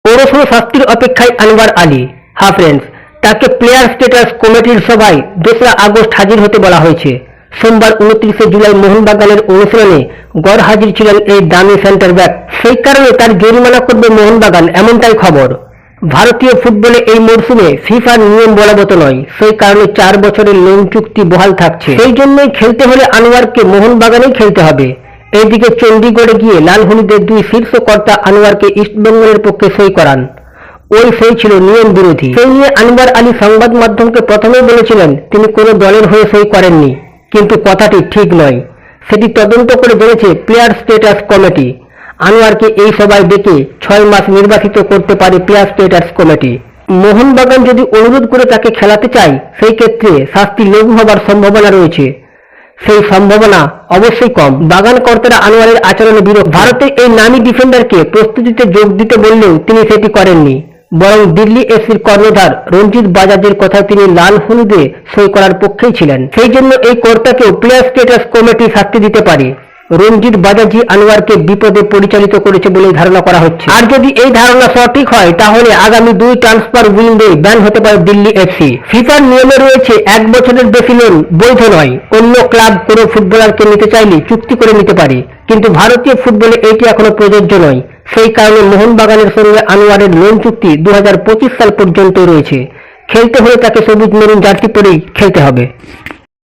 পৌরসভা শাস্তির অপেক্ষায় আনোয়ার আলী। হ্যাঁ ফ্রেন্ডস, তাকে প্লেয়ার স্টেটাস কমিটির সভায় 2রা আগস্ট হাজির হতে বলা হয়েছে। সোমবার 29শে জুলাই মোহনবাগানের অনুশীলনে গড় হাজির ছিলেন এই দামি সেন্টার ব্যাক। সেই কারণে তার জরিমানা করবে মোহনবাগান, এমনটাই খবর। ভারতীয় ফুটবলে এই মরশুমে ফিফার নিয়ম বলবৎ নয়, সেই কারণে 4 বছরের লোন চুক্তি বহাল থাকছে। সেই জন্যই খেলতে হলে আনোয়ারকে মোহনবাগানেই খেলতে হবে। এইদিকে চণ্ডীগড়ে গিয়ে লাল হলুদের 2 শীর্ষ কর্তা আনোয়ারকে ইস্টবেঙ্গলের পক্ষে সই করান। ওই সই ছিল নিয়ম বিরোধী। সেই নিয়ে আনোয়ার আলী সংবাদ মাধ্যমকে প্রথমেই বলেছিলেন তিনি কোনো দলের হয়ে সই করেননি, কিন্তু কথাটি ঠিক নয়। সেটি তদন্ত করে জেনেছে প্লেয়ার স্টেটাস কমিটি। আনোয়ারকে এই সভায় ডেকে 6 মাস নির্বাচিত করতে পারে প্লেয়ার স্টেটাস কমিটি। মোহনবাগান যদি অনুরোধ করে তাকে খেলাতে চায়, সেই ক্ষেত্রে শাস্তি লঘু হবার সম্ভাবনা রয়েছে। সেই সম্ভাবনা অবশ্যই কম। বাগান কর্তারা আনোয়ারের আচরণে বিরক্ত। ভারতের এই নামী ডিফেন্ডারকে প্রস্তুতিতে যোগ দিতে বললেও তিনি সেটি করেননি, বরং দিল্লি এফসির কর্ণধার রঞ্জিত বাজাজের কথায় তিনি লাল হলুদে সই করার পক্ষেই ছিলেন। সেই জন্য এই কর্তাকেও প্লেয়ার স্টেটাস কমিটি শাস্তি দিতে পারে। রঞ্জিত বাজাজি আনোয়ারকে বিপদে পরিচালিত করেছে বলে ধারণা করা হচ্ছে। আর যদি এই ধারণা সঠিক হয়, তাহলে আগামী 2 ট্রান্সফার উইন্ডোয় ব্যান হতে পারে দিল্লি এফসি। ফিফার নিয়মে রয়েছে 1 বছরের বেশি লোন বৈধ নয়। অন্য ক্লাব কোনো ফুটবলারকে নিতে চাইলে চুক্তি করে নিতে পারে, কিন্তু ভারতীয় ফুটবলে এটি এখনো প্রযোজ্য নয়। সেই কারণে মোহনবাগানের সঙ্গে আনোয়ারের লোন চুক্তি 2025 সাল পর্যন্ত রয়েছে। খেলতে হলে তাকে সবুজ মেরুন জার্সি পরেই খেলতে হবে।